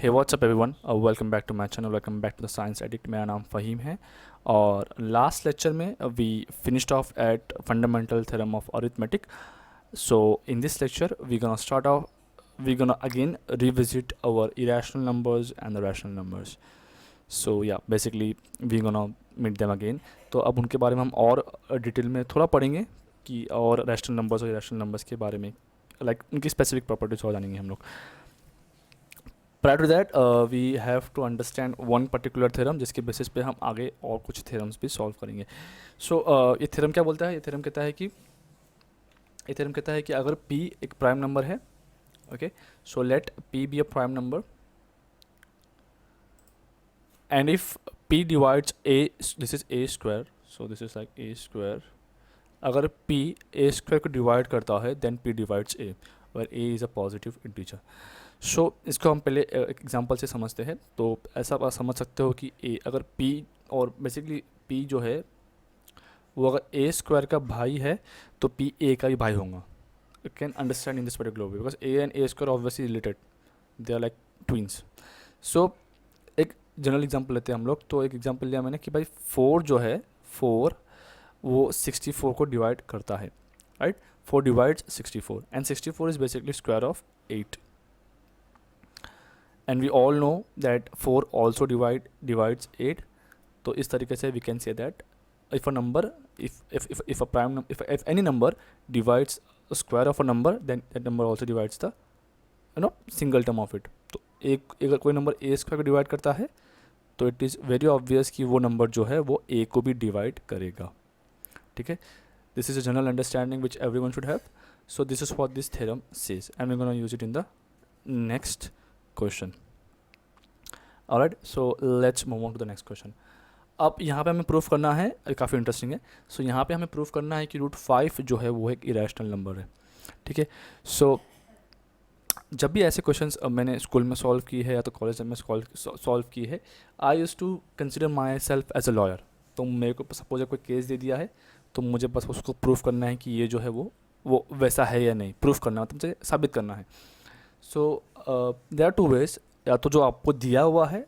Hey what's up everyone, welcome back to my channel, welcome back to the science addict. मेरा नाम फ़हीम है और last lecture में we finished off at fundamental theorem of arithmetic. So in this lecture we gonna again revisit our irrational numbers and the rational numbers. So yeah basically we gonna meet them again. तो अब उनके बारे में हम और detail में थोड़ा पढ़ेंगे कि और रैशनल नंबर्स और इरेशनल नंबर्स के बारे में उनकी स्पेसिफिक प्रॉपर्टीज और जानेंगे हम लोग। Prior to that we have to understand one particular theorem जिसके बेसिस पे हम आगे और कुछ थ्योरम्स भी सॉल्व करेंगे। सो ये थ्योरम क्या बोलता है? ये थ्योरम कहता है कि अगर p एक प्राइम नंबर है, okay, so let p be a prime number and if p divides a, this is a square, so this is like a square. अगर p a स्क्वायर को डिवाइड करता है then p divides a, where a is a positive integer. So इसको हम पहले एक example से समझते हैं। तो ऐसा आप समझ सकते हो कि a अगर p और बेसिकली p जो है वो अगर a स्क्वायर का भाई है तो p a का भी भाई होगा। You can understand in this particular way because a and a square obviously related, they are like twins. So एक जनरल एग्जांपल लेते हैं हम लोग। तो एक एग्जांपल लिया मैंने कि भाई 4 जो है, 4 वो 64 को डिवाइड करता है, right. 4 divides 64 and 64 is basically square of 8 and we all know that 4 also divides 8. तो इस तरीके से we can say that if a number if a prime if any number divides a square of a number then that number also divides the single term of it. तो एक अगर कोई number a square को divide करता है तो it is very obvious कि वो नंबर जो है वो a को भी डिवाइड करेगा, ठीक है। This is a general understanding which everyone should have. So this is what this theorem says and we gonna use it in the next question. Alright, so let's move on to the next question. अब यहाँ पे हमें proof करना है, काफ़ी interesting है। सो यहाँ पे हमें प्रूफ करना है कि √5 जो है वो एक इरेशनल नंबर है, ठीक है। सो जब भी ऐसे क्वेश्चंस मैंने स्कूल में सॉल्व की है या तो कॉलेज में सॉल्व की है, I used to consider myself as a lawyer. तो मेरे को सपोज कोई केस दे दिया है तो मुझे बस उसको प्रूफ करना है कि ये जो है वो वैसा है या नहीं। प्रूफ करना मतलब मुझे साबित करना है। So there are 2 ways. या तो जो आपको दिया हुआ है,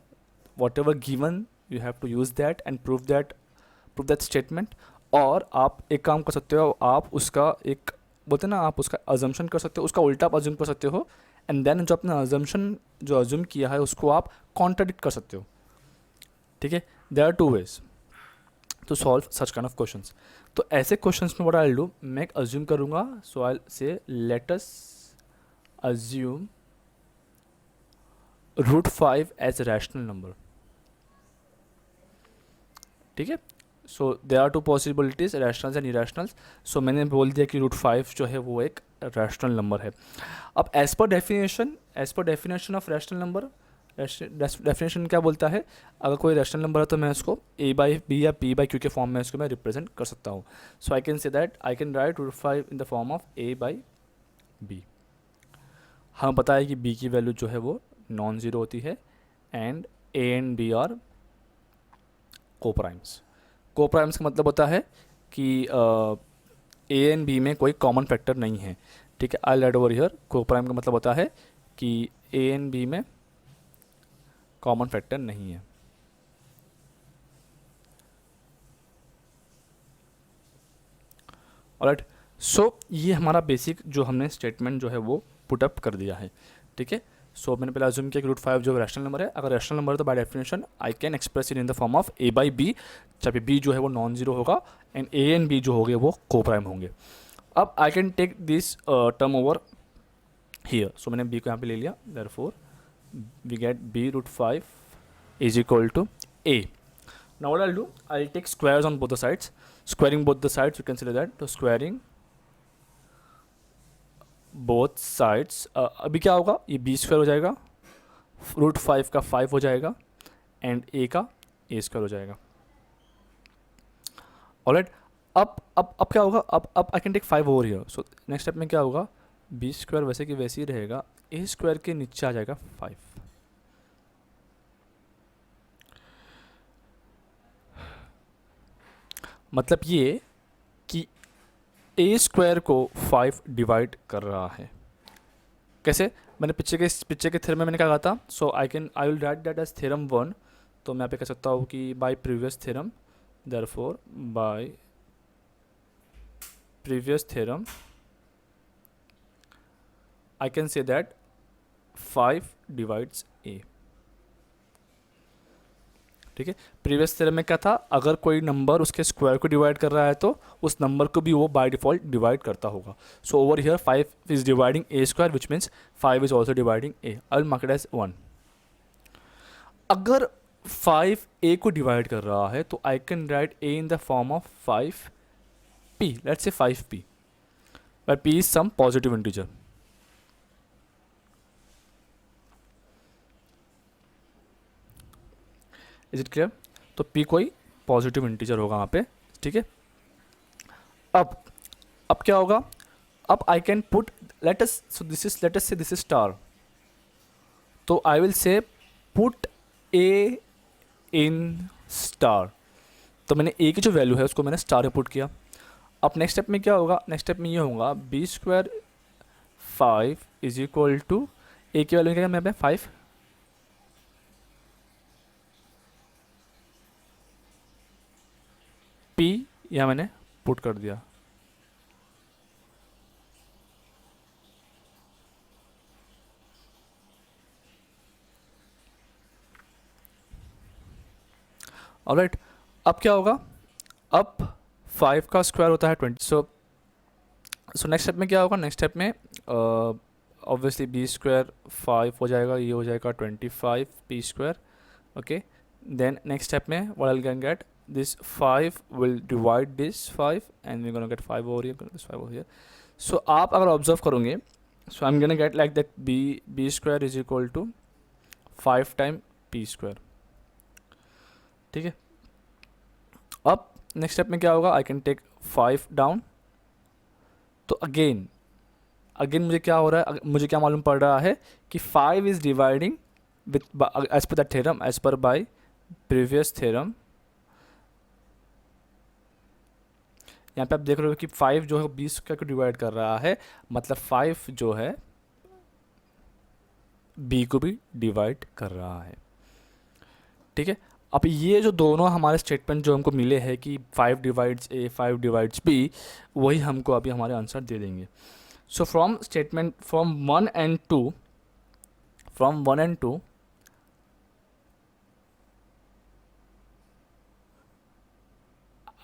whatever given, you have to use that and prove that statement. और आप एक काम कर सकते हो, आप उसका एक बोलते हैं ना, आप उसका अजम्पशन कर सकते हो, उसका उल्टा आप अज्यूम कर सकते हो एंड देन जो अपना अजम्पशन जो अज्यूम किया है उसको आप कॉन्ट्राडिक्ट कर सकते हो, ठीक है। There are 2 ways to solve such kind of questions. तो ऐसे क्वेश्चंस में व्हाट आई विल डू, मैं एक अज्यूम करूँगा। So I say let us assume √5 as rational number, ठीक है। So there are 2 possibilities, rationals and irrationals. So मैंने बोल दिया कि √5 जो है वो एक रैशनल नंबर है। अब as per definition of rational number, definition क्या बोलता है? अगर कोई रैशनल नंबर है तो मैं उसको a/b या p/q के फॉर्म में उसको मैं रिप्रेजेंट कर सकता हूँ। So I can say that I can write √5 in the form of a/b। हमें पता है कि b की वैल्यू जो है वो नॉन ज़ीरो होती है and a and b are coprimes. Coprimes का मतलब होता है कि a एंड b में कोई कॉमन फैक्टर नहीं है, ठीक है। आई राइट ओवर हियर, कोप्राइम का मतलब होता है कि a एंड b में कॉमन फैक्टर नहीं है। ऑलराइट, सो ये हमारा बेसिक जो हमने स्टेटमेंट जो है वो पुट अप कर दिया है, ठीक है। सो मैंने पहले अज्यूम किया कि √5 जो रैशनल नंबर है। अगर रैशनल नंबर है तो by definition I can express it in the form of a/b, जहाँ पे b जो है वो नॉन ज़ीरो होगा एंड a एंड b जो होंगे वो कोप्राइम होंगे। अब I can take this term over here. So मैंने b को यहाँ पे ले लिया, therefore we get b√5 is equal to a। Now what I will do, I will take squares on both the sides. Squaring both the sides, you consider that. तो squaring both sides, अभी क्या होगा, ये b square हो जाएगा, √5 का 5 हो जाएगा एंड a का a स्क्वायर हो जाएगा। ऑलराइट, अब क्या होगा, अब I can take 5 over here. So next step में क्या होगा, b स्क्वायर वैसे कि वैसे ही रहेगा, a स्क्वायर के नीचे आ जाएगा 5। मतलब ये कि a स्क्वायर को 5 डिवाइड कर रहा है, कैसे, मैंने पीछे के थ्योरम में मैंने क्या कहा था, so I will write that as theorem 1। तो मैं यहाँ पे कह सकता हूँ कि by previous theorem, therefore by previous theorem I can say that 5 divides a. ठीक है, प्रीवियस थ्योरम में क्या था, अगर कोई नंबर उसके स्क्वायर को डिवाइड कर रहा है तो उस नंबर को भी वो बाय डिफॉल्ट डिवाइड करता होगा। So over here 5 is dividing a square which means 5 is also dividing a. I will mark it as 1। अगर 5 ए को डिवाइड कर रहा है तो आई can right A in the form of 5 p, let's say 5p, where p is some positive integer. Is it clear? तो p कोई positive integer होगा वहाँ पे, ठीक है। अब क्या होगा, अब I can put let us से दिस इज स्टार, तो I will say put a in star. तो मैंने a की जो वैल्यू है उसको मैंने स्टार में पुट किया। अब नेक्स्ट स्टेप में क्या होगा, नेक्स्ट स्टेप में ये होगा b square 5 is equal to a की वैल्यू क्या है मैं 5, पी यहाँ मैंने पुट कर दिया। ऑलराइट, अब क्या होगा, अब 5 का स्क्वायर होता है 20। सो नेक्स्ट स्टेप में क्या होगा, नेक्स्ट स्टेप में ऑब्वियसली बी स्क्वायर 5 हो जाएगा, ये हो जाएगा 25 p square. Okay, then next step में what I can get, this 5 will divide this 5 and we're gonna get 5 over here, this 5 over here. So आप अगर ऑब्जर्व करोगे, so I'm gonna get like that b square is equal to 5 time p square. ठीक है, अब next step में क्या होगा, आई can take 5 down. तो अगेन मुझे क्या हो रहा है, मुझे क्या मालूम पड़ रहा है कि 5 is dividing with as per the theorem, as per by previous theorem. यहाँ पे आप देख रहे हो कि 5 जो है 20 को डिवाइड कर रहा है, मतलब 5 जो है b को भी डिवाइड कर रहा है। ठीक है, अब ये जो दोनों हमारे स्टेटमेंट जो हमको मिले हैं कि 5 डिवाइड्स a 5 डिवाइड्स b, वही हमको अभी हमारे आंसर दे देंगे। So from statement from 1 and 2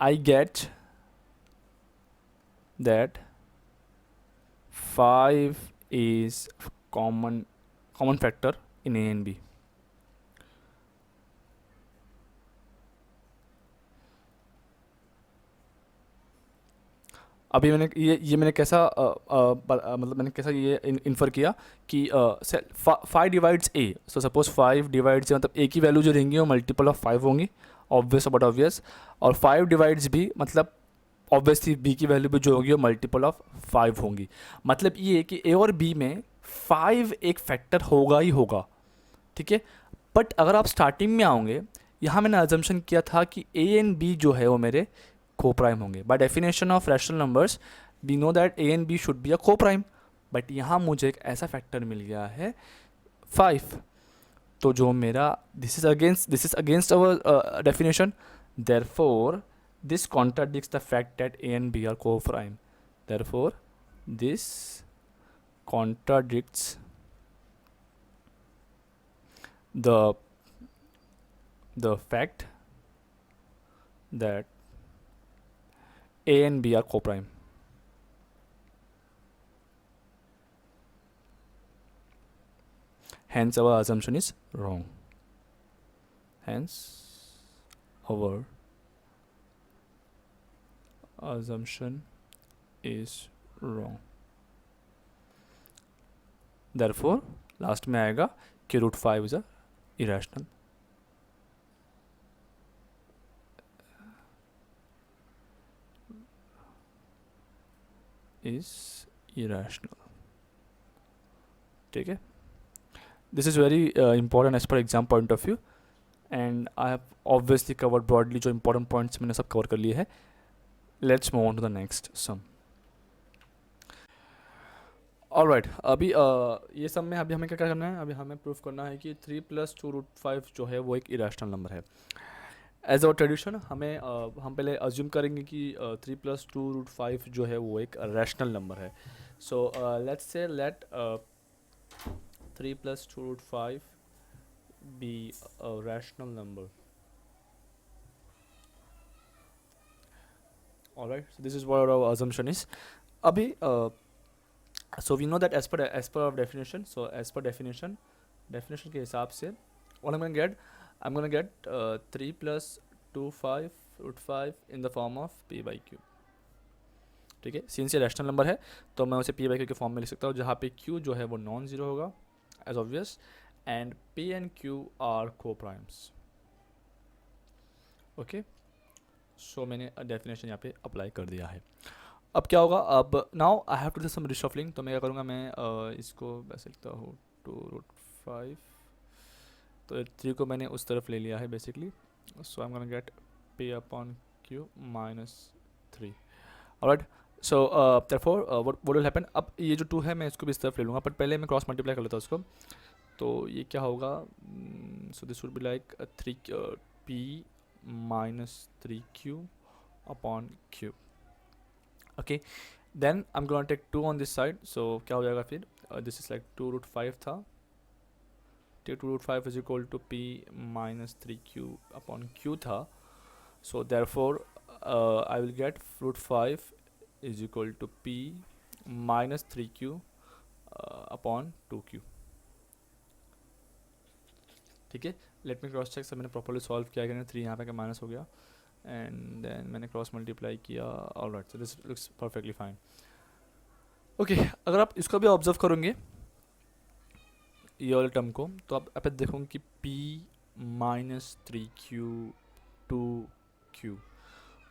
I get that 5 is common factor in a and b। अभी मैंने ये मैंने कैसा मतलब मैंने कैसा ये इन्फर किया कि 5 divides a, so suppose 5 divides a मतलब a की वैल्यू जो रहेंगी वो मल्टीपल ऑफ 5 होंगी, ऑब्वियस बट ऑब्वियस। और 5 डिवाइड्स b मतलब ऑब्वियसली b की वैल्यू भी जो होगी वो मल्टीपल ऑफ 5 होंगी। मतलब ये कि a और b में 5 एक फैक्टर होगा ही होगा। ठीक है, बट अगर आप स्टार्टिंग में आओगे, यहाँ मैंने अजम्पशन किया था कि a एंड b जो है वो मेरे को-प्राइम होंगे। By definition of rational numbers we know that a and b should be a co-prime, but यहाँ मुझे एक ऐसा फैक्टर मिल गया है 5, तो जो मेरा this is against our definition, therefore this contradicts the fact that a and b are co-prime. Therefore this contradicts the fact that a and b are co-prime. Hence our assumption is wrong. Hence our assumption is wrong. Therefore last में आएगा कि √5 is a irrational. Is irrational. ठीक है, this is very important as per exam point of view, and I have obviously covered broadly जो important points मैंने सब cover कर लिए हैं। Let's move on to the next sum. Alright, अभी ये सब में अभी हमें क्या क्या करना है, अभी हमें प्रूफ करना है कि 3+2√5 जो है वो एक इरेशनल नंबर है। एज अवर ट्रेडिशन हमें हम पहले अज्यूम करेंगे कि 3+2√5 जो है वो एक रैशनल नंबर है। So let's say let 3+2√5 be a rational number. Alright, so this is what our assumption is. अभी so we know that as per our definition, so as per definition के हिसाब से what I'm gonna get 3+2√5 in the form of p/q। ठीक है, since ये rational number है तो मैं उसे p/q के फॉर्म में लिख सकता हूँ, जहाँ पे q जो है वो नॉन जीरो होगा as obvious, and p and q are coprimes. Okay, so मैंने डेफिनेशन यहाँ पे अप्लाई कर दिया है। अब क्या होगा, अब now I have to do some reshuffling, तो मैं क्या करूँगा, मैं इसको वैसे लिखता हूँ 2√5, तो 3 को मैंने उस तरफ ले लिया है basically, so I am gonna get p/q -3। Alright, so therefore what will happen, अब ये जो 2 है मैं इसको भी इस तरफ ले लूँगा, बट पहले मैं क्रॉस मल्टीप्लाई कर लेता हूँ उसको, तो ये क्या होगा, so this would be like 3p -3q/q। Okay, then I am gonna take 2 on this side, सो क्या हो जाएगा फिर, दिस इज लाइक 2√5 था, 2√5 is equal to p -3q/q था, so therefore I will get √5 is equal to p -3q/2q। ठीक है, let me cross check, सब मैंने प्रॉपर्ली सॉल्व किया कि 3 यहाँ पे का माइनस हो गया, एंड देन मैंने क्रॉस मल्टीप्लाई किया। Alright, so this looks perfectly fine. Okay, अगर आप इसको भी ऑब्जर्व करोगे ये वाले टर्म को, तो आप देखोगे कि p -3q/2q,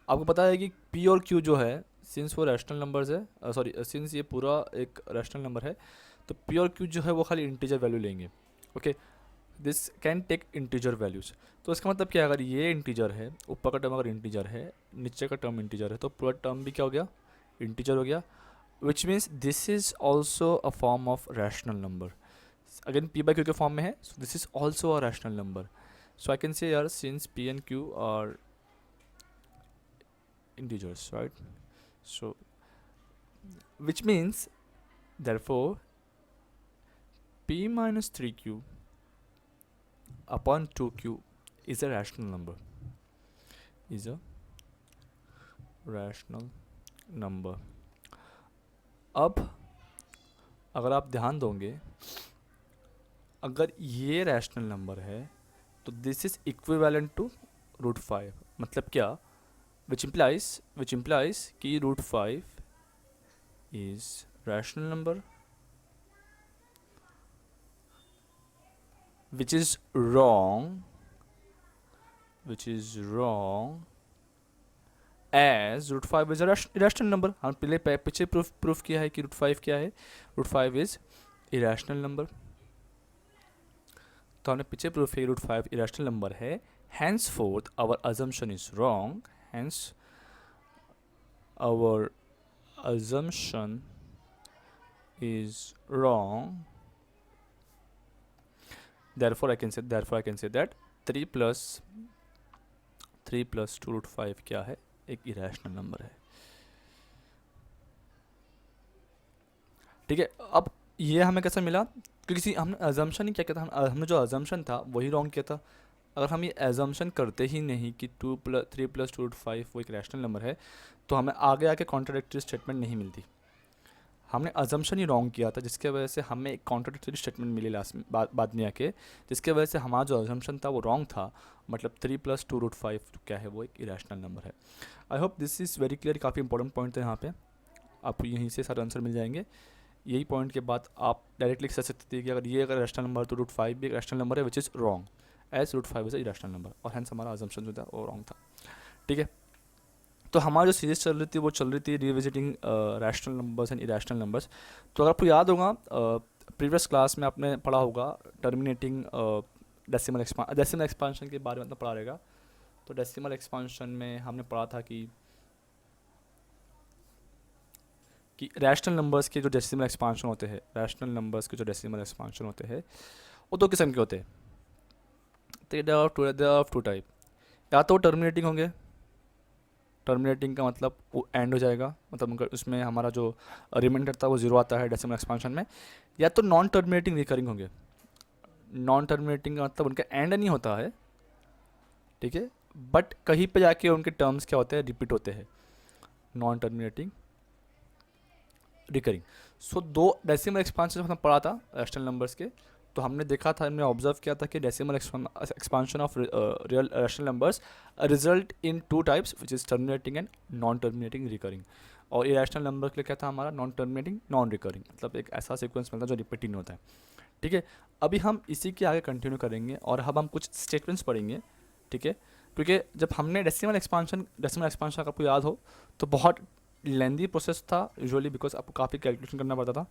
आपको पता है कि p और q जो है, सिंस वो रैशनल नंबर्स है, सॉरी सिंस ये पूरा एक रैशनल नंबर है, तो p और q जो है वो खाली इंटीजर वैल्यू लेंगे। Okay, this can take integer values, तो इसका मतलब क्या है, अगर ये इंटीजर है, ऊपर का टर्म अगर इंटीजर है, नीचे का टर्म इंटीजर है, तो पूरा टर्म भी क्या हो गया, इंटीजर हो गया, which means this is also a form of rational number. Again p/q के फॉर्म में है, so this is also a rational number, so I can say यार since p and q are integers, right? So which means therefore p -3q/2q is a rational number, is a rational number। अब अगर आप ध्यान दोगे, अगर ये rational number है तो दिस इज इक्विवेलेंट टू √5, मतलब क्या, which implies कि √5 is rational number which is wrong as √5 is a irrational number। हम पीछे प्रूफ किया है कि √5 क्या है, √5 is irrational number, तो हमने पीछे प्रूफ किया कि √5 irrational number है, henceforth our assumption is wrong, hence our assumption is wrong, therefore I can say that 3+2√5 क्या है, एक इरेशनल नंबर है। ठीक है, अब ये हमें कैसे मिला, क्योंकि हमने अजम्पशन ही क्या किया था, हमने जो अजम्पशन था वही रॉन्ग किया था। अगर हम ये एजम्पशन करते ही नहीं कि 3+2√5 वो एक रैशनल नंबर है, तो हमें आगे कॉन्ट्राडिक्टरी स्टेटमेंट नहीं मिलती। हमने अजम्पशन ही रॉन्ग किया था, जिसके वजह से हमें एक कॉन्ट्राडिक्टरी स्टेटमेंट मिली लास्ट में बाद में आके, जिसके वजह से हमारा जो अजम्पशन था वो रॉन्ग था, मतलब 3+2√5 क्या है वो एक इरेशनल नंबर है। I hope this is very clear, काफ़ी इंपॉर्टेंट पॉइंट है यहाँ पे, आपको यहीं से सारे आंसर मिल जाएंगे। यही पॉइंट के बाद आप डायरेक्टली कह सकते थे कि अगर ये अगर रैशनल नंबर तो √5 भी एक रैशनल नंबर है, which is wrong as √5 is irrational number, और हैंस हमारा अजम्पशन जो था वो रॉन्ग था। ठीक है, तो हमारी जो सीरीज चल रही थी वो चल रही थी revisiting rational numbers and irrational numbers. तो अगर आपको याद होगा प्रीवियस क्लास में आपने पढ़ा होगा टर्मिनेटिंग डेसिमल एक्सपांशन के बारे में पढ़ा रहेगा। तो डेसिमल एक्सपांशन में हमने पढ़ा था कि कि रैशनल नंबर्स के जो डेसिमल एक्सपांशन होते हैं, रैशनल नंबर्स के जो डेसिमल एक्सपांशन होते हैं वो दो किस्म के होते हैं। तो ऑफ टू टाइप, या तो टर्मिनेटिंग होंगे, टर्मिनेटिंग का मतलब वो एंड हो जाएगा, मतलब उसमें हमारा जो रिमाइंडर था वो जीरो आता है डेसिमल एक्सपांशन में, या तो नॉन टर्मिनेटिंग रिकरिंग होंगे। नॉन टर्मिनेटिंग का मतलब उनका एंड नहीं होता है, ठीक है, बट कहीं पे जाके उनके टर्म्स क्या होते हैं, रिपीट होते हैं। Non terminating recurring. सो दो डेसिमल एक्सपांशन हमने पढ़ा था रैशनल नंबर्स के, तो हमने देखा था, हमने ऑब्जर्व किया था कि decimal expansion of real rational numbers result in two types which is terminating and non terminating recurring. और ये रैशनल नंबर के लिए क्या था हमारा, नॉन टर्मिनेटिंग नॉन रिकरिंग, मतलब एक ऐसा सीक्वेंस मिलता है जो रिपीट नहीं होता है, ठीक है। अभी हम इसी के आगे कंटिन्यू करेंगे और अब हम कुछ स्टेटमेंट्स पढ़ेंगे, ठीक है, क्योंकि जब हमने डेसिमल एक्सपांशन आपको याद हो तो बहुत लेंदी प्रोसेस था यूजुअली, बिकॉज आपको काफ़ी कैलकुलेशन करना पड़ता था।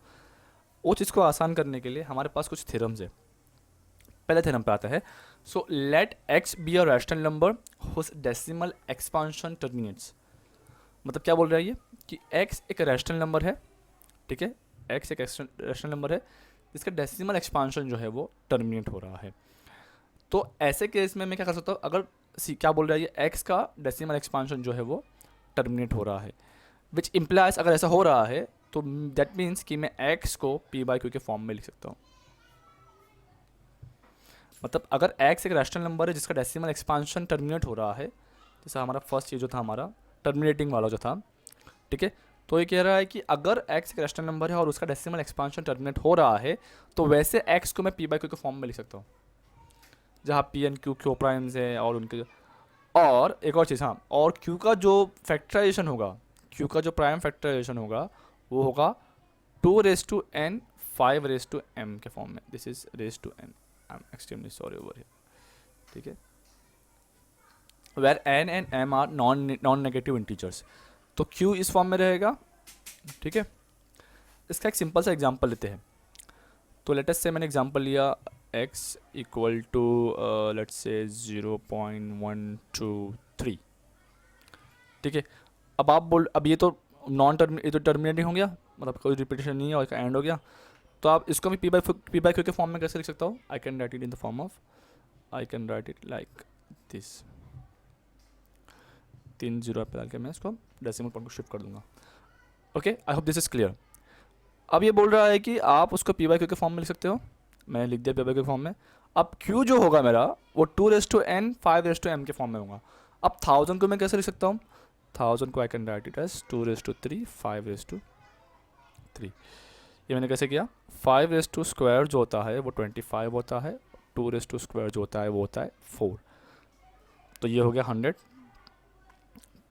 वो चीज़ को आसान करने के लिए हमारे पास कुछ थ्योरम्स है। पहले थ्योरम पे आता है, so let x be a rational number whose decimal expansion terminates. मतलब क्या बोल रहा है ये कि x एक रैशनल नंबर है, ठीक है, x एक रैशनल नंबर है जिसका डेसिमल एक्सपांशन जो है वो टर्मिनेट हो रहा है। तो ऐसे केस में मैं क्या कर सकता हूँ, अगर क्या बोल रहा है ये x का डेसिमल एक्सपांशन जो है वो टर्मिनेट हो रहा है, विच इम्प्लाइज, अगर ऐसा हो रहा है तो दैट मीन्स कि मैं x को p बाई क्यू के फॉर्म में लिख सकता हूँ। मतलब अगर x एक रैशनल नंबर है जिसका डेसिमल एक्सपांशन टर्मिनेट हो रहा है, जैसा हमारा फर्स्ट ये जो था हमारा टर्मिनेटिंग वाला जो था, ठीक है, तो ये कह रहा है कि अगर x एक रैशनल नंबर है और उसका डेसिमल एक्सपांशन टर्मिनेट हो रहा है तो वैसे x को मैं p बाई क्यू के फॉर्म में लिख सकता हूँ, जहाँ p and q Q primes है और उनके, और एक और चीज़, हाँ, और q का जो फैक्टराइजेशन होगा, q का जो प्राइम फैक्टराइजेशन होगा वो होगा 2n 5m के फॉर्म में। This is raise to n, I am extremely sorry over here, ठीक है, where n and m are non negative integers, तो q इस फॉर्म में रहेगा, ठीक है। इसका एक सिंपल सा एग्जांपल लेते हैं। तो लेटेस्ट से मैंने एग्जांपल लिया x equal to let's say 0.123, ठीक है। अब आप बोल, अब ये तो ये तो टर्मिनेटिंग हो गया, मतलब कोई रिपीटेशन नहीं है और इसका एंड हो गया, तो आप इसको मैं p बाई क्यू के फॉर्म में कैसे लिख सकता हूँ, आई can write it in the form of, I can write it like this, 3 zero पे डाल के मैं इसको डेसिमल पॉइंट को शिफ्ट कर दूंगा। Okay, I hope this is clear. अब ये बोल रहा है कि आप उसको p बाई क्यू के फॉर्म में लिख सकते हो, मैंने लिख दिया p बाई क्यू के फॉर्म में। अब q जो होगा मेरा वो 2n 5m के फॉर्म में होगा। अब 1000 को मैं कैसे लिख सकता हूँ, 1000 को I can write it as 2 3 5 3। ये मैंने कैसे किया, 5 स्क्वायर जो होता है वो 25 होता है, 2 स्क्वायर जो होता है वो होता है 4, तो ये हो गया 100,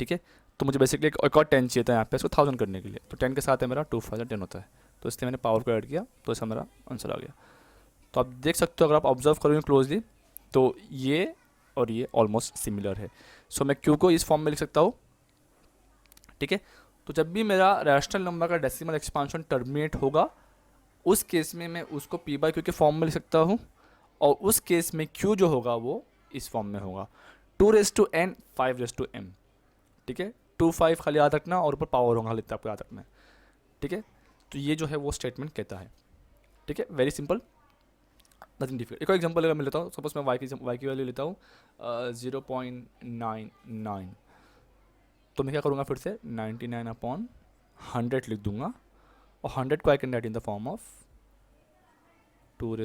ठीक है। तो मुझे बेसिकली एक और 10 चाहिए था यहाँ पे इसको 1000 करने के लिए, तो 10 के साथ है मेरा 2010 होता है, तो इसलिए मैंने पावर को ऐड किया, तो इसका मेरा आंसर आ गया। तो आप देख सकते हो, अगर आप ऑब्जर्व करोगे क्लोजली तो ये और ये ऑलमोस्ट सिमिलर है। सो मैं क्यू को इस फॉर्म में लिख सकता हूँ, ठीक है। तो जब भी मेरा रैशनल नंबर का डेसिमल एक्सपांशन टर्मिनेट होगा उस केस में मैं उसको p बाई क्यू के फॉर्म में लिख सकता हूँ, और उस केस में q जो होगा वो इस फॉर्म में होगा 2n 5m, ठीक है। 2 5 खाली याद रखना और ऊपर पावर होगा, खाली इतना आपको याद रखना है, ठीक है। तो ये जो है वो स्टेटमेंट कहता है, ठीक है, वेरी सिंपल, नथिंग डिफिकल्ट। एक और एग्जांपल अगर मैं लेता हूँ, सपोज मैं y की वैल्यू लेता हूँ 0.99, तो मैं क्या करूँगा, फिर से 99/100 लिख दूंगा, और 100 को I can write in the form of 2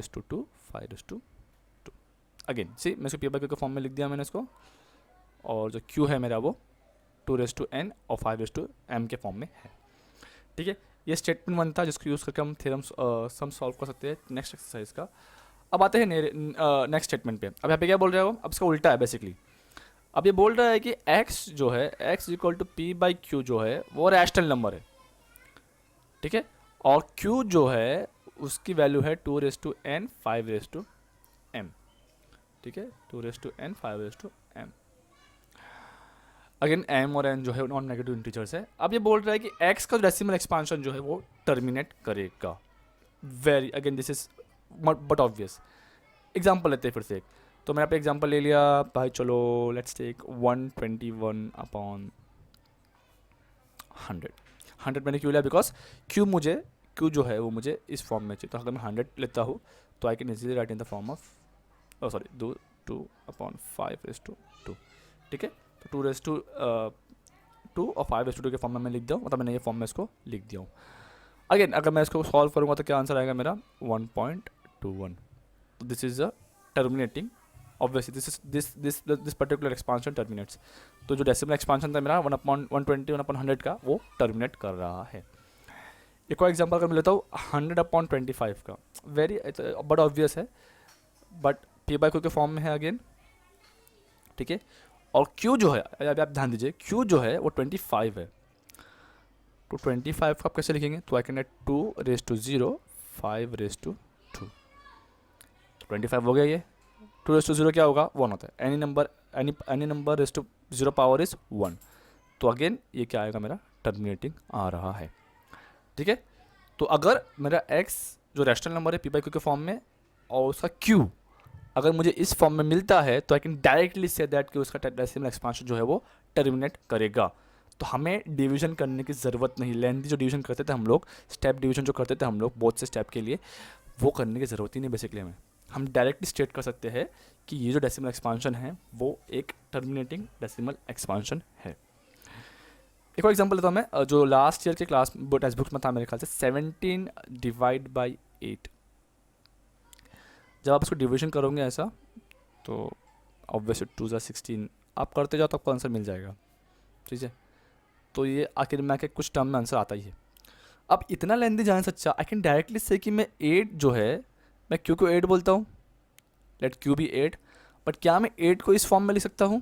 5 again see, मैं इसको p बाई क्यू के फॉर्म में लिख दिया मैंने इसको, और जो q है मेरा वो 2n और 5m के फॉर्म में है, ठीक है। ये स्टेटमेंट 1 था जिसको यूज़ करके हम थ्योरम सम सॉल्व कर सकते हैं नेक्स्ट एक्सरसाइज का। अब आते हैं नेक्स्ट स्टेटमेंट पे। अब यहाँ पे क्या बोल रहा है वो, अब इसका उल्टा है बेसिकली। अब ये बोल रहा है कि x जो है x equal to p by q जो है वो रैशनल नंबर है, ठीक है, और q जो है उसकी वैल्यू है 2n 5m, ठीक है, 2n 5m। अगेन m और n जो है नॉन नेगेटिव इंटीजर्स है। अब ये बोल रहा है कि x का डेसिमल एक्सपांशन जो है वो टर्मिनेट करेगा। Very again this is but obvious. Example लेते हैं फिर से एक, तो मैंने यहाँ पे एग्जाम्पल ले लिया भाई, चलो लेट्स टेक 121/100। 100 मैंने क्यों लिया, बिकॉज क्यू जो है वो मुझे इस फॉर्म में चाहिए। तो अगर मैं 100 लेता हूँ तो I can easily right in the form of, sorry, 2/5 ठीक है। तो 2 और 5 के फॉर्म में मैं लिख दिया हूँ, मतलब मैंने ये फॉर्म में इसको लिख दिया हूँ। अगेन अगर मैं इसको सॉल्व करूँगा तो क्या आंसर आएगा मेरा 1.21। तो this is a terminating, obviously this particular expansion terminates. तो जो डेसिमल एक्सपांशन था मेरा 1/120 1/100 का, वो टर्मिनेट कर रहा है। एक और एग्जांपल अगर मैं लेता हूँ 100/25 का, वेरी बड़ा ऑब्वियस है, बट पी बाई क्यू के फॉर्म में है अगेन, ठीक है। और क्यू जो है, अभी आप ध्यान दीजिए, क्यू जो है वो 25 है। तो 25 को आप कैसे लिखेंगे, तो आई कैन राइट 2⁻0 5⁻2। 25 हो गया ये, 2⁻0 क्या होगा, 1 होता है। Any number raise to 0 power is 1। तो अगेन ये क्या आएगा, मेरा टर्मिनेटिंग आ रहा है, ठीक है। तो अगर मेरा x जो रैशनल नंबर है पी बाई क्यू के फॉर्म में, और उसका q अगर मुझे इस फॉर्म में मिलता है, तो I can directly say that कि उसका डेसिमल एक्सपांशन जो है वो टर्मिनेट करेगा। तो हमें डिवीजन करने की ज़रूरत नहीं, लेंथी जो डिवीजन करते थे हम लोग, स्टेप डिवीजन जो करते थे हम लोग बहुत से स्टेप के लिए, वो करने की ज़रूरत ही नहीं बेसिकली हमें। हम डायरेक्टली स्टेट कर सकते हैं कि ये जो डेसिमल एक्सपांशन है वो एक टर्मिनेटिंग डेसिमल एक्सपांशन है। एक और एग्जांपल लेता हूँ मैं, जो लास्ट ईयर के क्लास टेक्स्ट बुक्स में था मेरे ख्याल से, 17/8। जब आप इसको डिवीजन करोगे ऐसा, तो ऑब्वियसली 2 × 16 आप करते जाओ तो आपको आंसर मिल जाएगा, ठीक है। तो ये आखिर में आके कुछ टर्म में आंसर आता ही है। अब इतना लेंथी जाने से अच्छा आई कैन डायरेक्टली से कि मैं 8 जो है, मैं क्यू को 8 बोलता हूँ, लेट क्यू बी 8। बट क्या मैं 8 को इस फॉर्म में लिख सकता हूँ,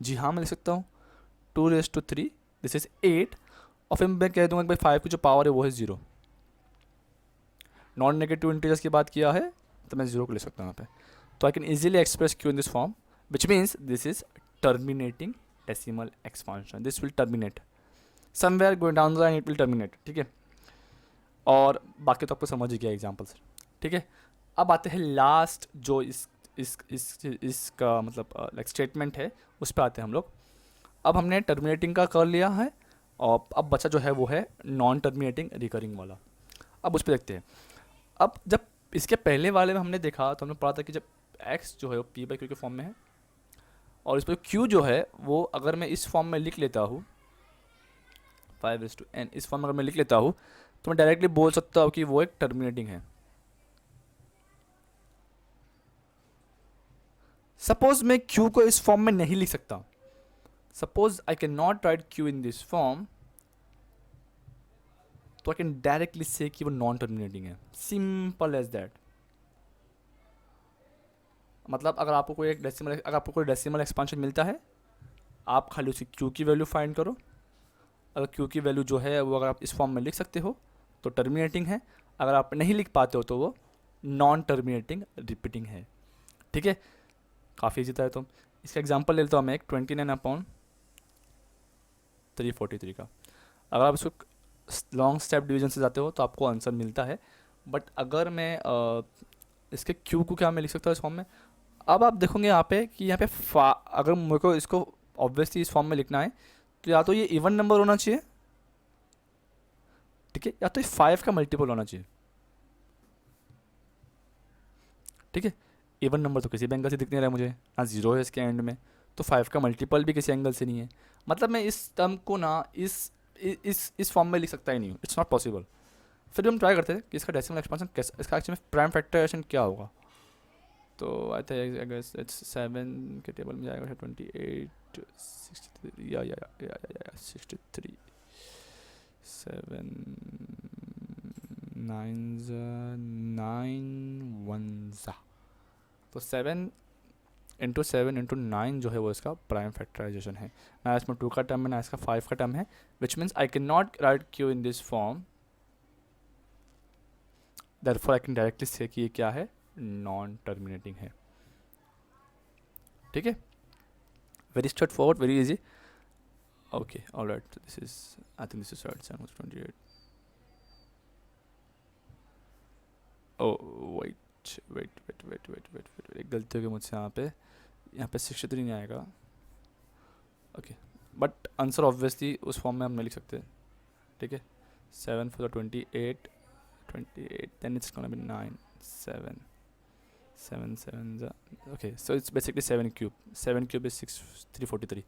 जी हाँ मैं लिख सकता हूँ, 2⁻3 दिस इज 8। और फिर मैं कह दूंगा कि भाई 5 की जो पावर है वो है 0। नॉन नेगेटिव इंटीजर्स की बात किया है तो मैं 0 को ले सकता हूँ यहाँ पे। तो I can easily express Q in this form, which means this is terminating decimal expansion. This will terminate somewhere going down the line, it will terminate, ठीक है। और बाकी तो आपको समझ ही गया एग्जाम्पल से, ठीक है। अब आते हैं लास्ट जो इसका मतलब लाइक स्टेटमेंट है, उस पर आते हैं हम लोग। अब हमने टर्मिनेटिंग का कर लिया है, और अब बचा जो है वो है नॉन टर्मिनेटिंग रिकरिंग वाला। अब उस पर देखते हैं। अब जब इसके पहले वाले में हमने देखा तो हमने पढ़ा था कि जब x जो है वो p बाई क्यू के फॉर्म में है, और इस पर q जो है वो अगर मैं इस फॉर्म में लिख लेता हूँ 5:n, इस फॉर्म में अगर मैं लिख लेता हूँ, तो मैं डायरेक्टली बोल सकता हूँ कि वो एक टर्मिनेटिंग है। सपोज मैं q को इस फॉर्म में नहीं लिख सकता, suppose I can not right q in this form, तो आई कैन डायरेक्टली से कि वो नॉन टर्मिनेटिंग है, सिंपल एज दैट। मतलब अगर आपको कोई डेसिमल एक्सपांशन मिलता है, आप खाली उसी q की वैल्यू फाइंड करो। अगर q की वैल्यू जो है वो अगर आप इस फॉर्म में लिख सकते हो तो टर्मिनेटिंग है, अगर आप नहीं लिख पाते हो तो वो नॉन टर्मिनेटिंग रिपीटिंग है, ठीक है। काफ़ी ईजी था। तो इसका एग्जांपल ले लेता हूँ मैं एक 29/343 का। अगर आप इसको लॉन्ग स्टेप डिवीजन से जाते हो तो आपको आंसर मिलता है। बट अगर मैं इसके क्यू को क्या मैं लिख सकता हूँ इस फॉर्म में, अब आप देखोगे यहाँ पे कि यहाँ पे अगर मेरे को इसको ऑब्वियसली इस फॉर्म में लिखना है, तो या तो ये इवन नंबर होना चाहिए, ठीक है, या तो 5 का मल्टीपल होना चाहिए, ठीक है। इवन नंबर तो किसी भी एंगल से दिख नहीं रहा है मुझे, ना 0 है इसके एंड में, तो 5 का मल्टीपल भी किसी एंगल से नहीं है। मतलब मैं इस टर्म को ना इस फॉर्म में लिख सकता ही नहीं हूँ, इट्स नॉट पॉसिबल। फिर भी हम ट्राई करते हैं कि इसका डेसिमल एक्सपांशन कैसा, इसका एक्चुअली में प्राइम फैक्टराइजेशन क्या होगा। तो आई थिंक अगर इट्स 7 के टेबल में जाएगा 28 63 या 63 7 9 9 1 तो 7 × 7 × 9 जो है वो इसका प्राइम फैक्टराइजेशन है। ना इसमें 2 का टर्म है ना इसका 5 का टर्म है, which means I can not right Q in this form, therefore I can directly से कि ये क्या है, नॉन टर्मिनेटिंग है, ठीक है। Very straightforward, very easy. Okay alright, this is I think this is 28। Oh wait, एक गलती हो गई मुझसे यहाँ पे 63 नहीं आएगा, ओके। बट आंसर ऑब्वियसली उस फॉर्म में हम नहीं लिख सकते, ठीक है। 7 for the 28, then it's gonna be 9, 7, 7, 7 okay, so it's basically 7 cube. 7 cube is 343.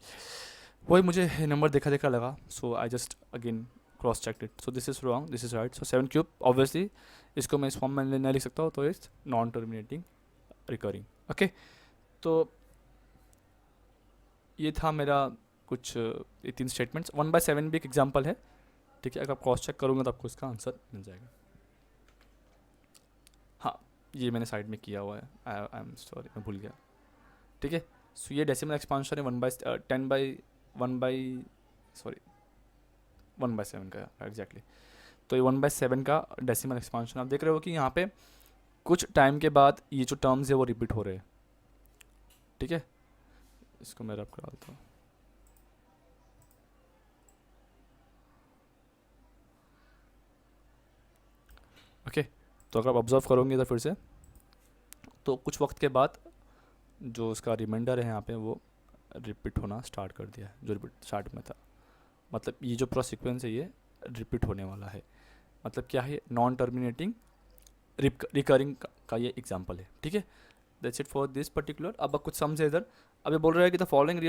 वही मुझे नंबर देखा देखा लगा, so I just again cross check it. So this is wrong, this is right. So 7 cube obviously इसको मैं इस form में नहीं लिख सकता हूँ, तो it's non terminating recurring. Okay, तो ये था मेरा कुछ ये 3 स्टेटमेंट्स. 1/7 भी एक एग्जाम्पल है, ठीक है. अगर आप क्रॉस चेक करोगे तो आपको इसका आंसर मिल जाएगा. हाँ, ये मैंने साइड में किया हुआ है, आई एम सॉरी, मैं भूल गया. ठीक है, सो ये डेसिमल एक्सपांशन है 1/7 का एग्जैक्टली. तो ये 1/7 का डेसिमल एक्सपांशन. आप देख रहे हो कि यहाँ पे कुछ टाइम के बाद ये जो टर्म्स है वो रिपीट हो रहे हैं. ठीक है, इसको मैं रब करा देता हूँ. ओके, तो अगर आप ऑब्जर्व करोगे तो फिर से, तो कुछ वक्त के बाद जो उसका रिमाइंडर है यहाँ पे वो रिपीट होना स्टार्ट कर दिया है, जो रिपीट स्टार्ट में था. मतलब ये जो पूरा सीक्वेंस है ये रिपीट होने वाला है. मतलब क्या है, नॉन टर्मिनेटिंग रिकरिंग का ये एग्जांपल है. ठीक है, that's it for this particular. अब कुछ समझे इधर. अब ये बोल रहा है कि the following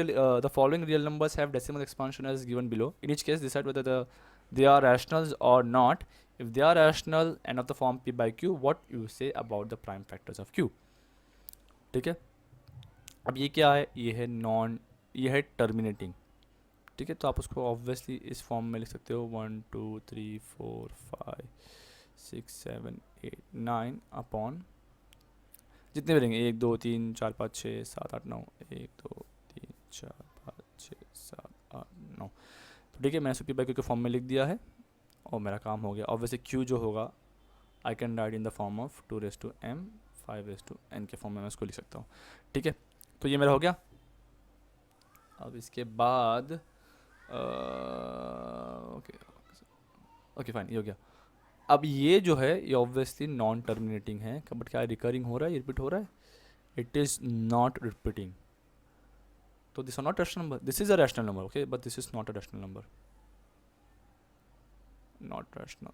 real numbers have decimal expansion as given below. In each case decide whether they are rationals or not. If they are rational and of the form p by q, what you say about the prime factors of q. ठीक है, अब ये क्या है, ये है terminating. ठीक है, तो आप उसको ऑब्वियसली इस फॉर्म में लिख सकते हो 1 2 3 4 5 6 7 8 9 अपॉन जितने भी रहेंगे 1 2 3 4 5 6 7 8 9 1 2 3 4 5 6 7 8 9. तो ठीक है, मैंने इसको p by q के फॉर्म में लिख दिया है और मेरा काम हो गया. ऑब्वियसली q जो होगा आई can write in the form of 2m 5n के फॉर्म में मैं उसको लिख सकता हूँ. ठीक है, तो ये मेरा हो गया. अब इसके बाद ओके फाइन, ये हो गया. अब ये जो है ये ऑब्वियसली नॉन टर्मिनेटिंग है, बट क्या रिकरिंग हो रहा है, रिपीट हो रहा है. It is not repeating. तो this are not rational number. This is a rational number, okay, but this is not a rational number, not rational.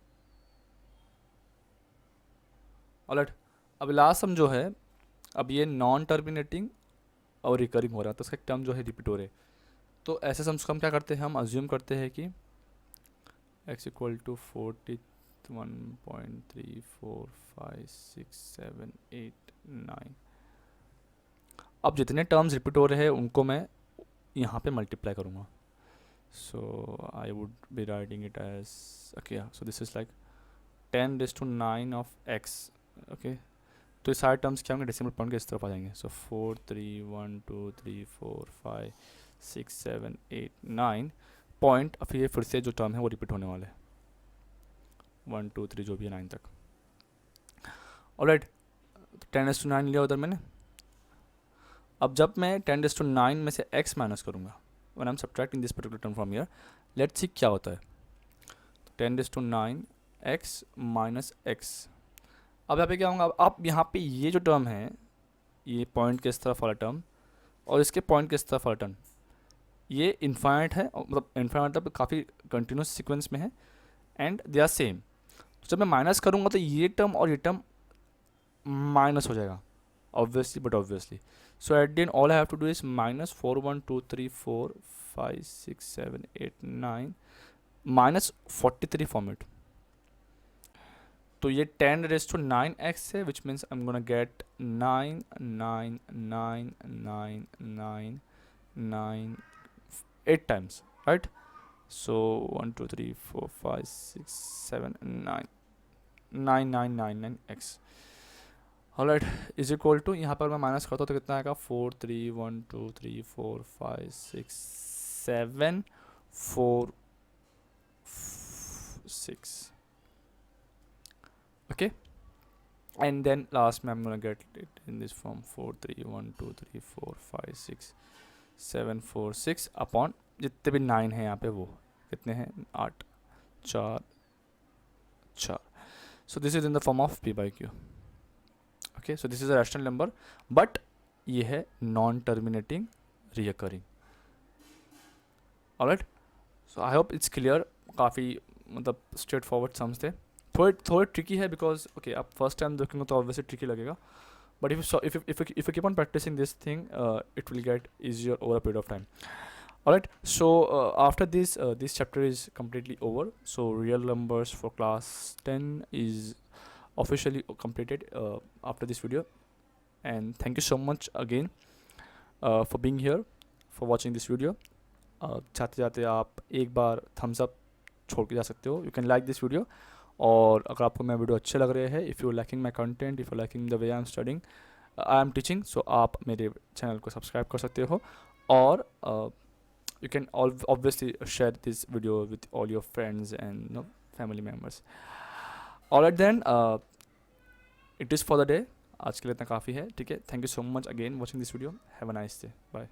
Alright, अब लास्ट सम जो है, अब ये नॉन टर्मिनेटिंग और रिकरिंग हो रहा है, तो इसका टर्म जो है रिपीट हो रहे. तो ऐसे सम्स को हम क्या करते हैं, हम अज्यूम करते हैं कि x इक्वल टू 41.3456789. अब जितने टर्म्स रिपीट हो रहे हैं उनको मैं यहाँ पे मल्टीप्लाई करूँगा. So I would be writing it as okay, so this is like 10⁻⁹ of x. Okay, तो ये सारे टर्म्स क्या होंगे, डेसिमल पॉइंट के इस तरफ आ जाएंगे. सो 4 3 1 2 3 4 5 6 7 8 9 पॉइंट. अब ये फिर से जो टर्म है वो रिपीट होने वाले हैं 1 2 3 जो भी है 9 तक. ऑलराइट, 10⁻⁹ लिया उधर मैंने. अब जब मैं 10⁻⁹ में से x माइनस करूँगा, when I am subtracting this particular term from here, let's see क्या होता है. 10⁻⁹ x माइनस x. अब यहाँ पे क्या होगा, अब यहाँ पे ये जो टर्म है, ये पॉइंट के इस तरफ वाला टर्म और इसके पॉइंट के इस तरफ वाला टर्म, ये इन्फाइनाइट है, मतलब इन्फाइनाइट मतलब काफ़ी कंटिन्यूस सीक्वेंस में है एंड दे आर सेम. तो जब मैं माइनस करूँगा तो ये टर्म और ये टर्म माइनस हो जाएगा obviously. So at the end all I have to do is minus 4 1 2 3 4 5 6 7 8 9 minus 43 format. तो ये 10⁻⁹x है, which means I am gonna get 9 9 9 9 9 9 8 times, right? So 1 2 3 4 5 6 7 9 9 9 9 9 x. Alright, is equal to, यहाँ पर मैं minus करता हूँ तो कितना आएगा, 4 3 1 2 3 4 5 6 7 4 6. Okay, and then last में I'm gonna get it in this form 4 3 1 2 3 4 5 6 7 4 6 upon जितने भी 9 हैं यहाँ पे वो कितने हैं, 8 4 4. So this is in the form of p by q. Okay, so this is a rational number, but ये है non terminating reoccurring. Alright, so I hope it's clear. काफ़ी मतलब स्ट्रेट फॉरवर्ड सम्स थे. थोड़े ट्रिकी है because okay आप first time देखेंगे तो ऑब्वियसली ट्रिकी लगेगा, but if you keep on practicing this thing, it will get easier over a period of time. All right, so after this chapter is completely over, so real numbers for class 10 is officially completed after this video. And thank you so much again for being here, for watching this video. जाते जाते आप एक बार Thums up छोड़ के जा सकते हो. You can like this video, और अगर आपको मेरा वीडियो अच्छे लग रहे हैं, if you liking my content, if you liking the way I am studying, I am teaching, so आप मेरे चैनल को सब्सक्राइब कर सकते हो. और you can obviously share this video with all your friends and family members. Alright then, it is for the day. आज के लिए इतना काफ़ी है. ठीक है, thank you so much again watching this video. Have a nice day. Bye.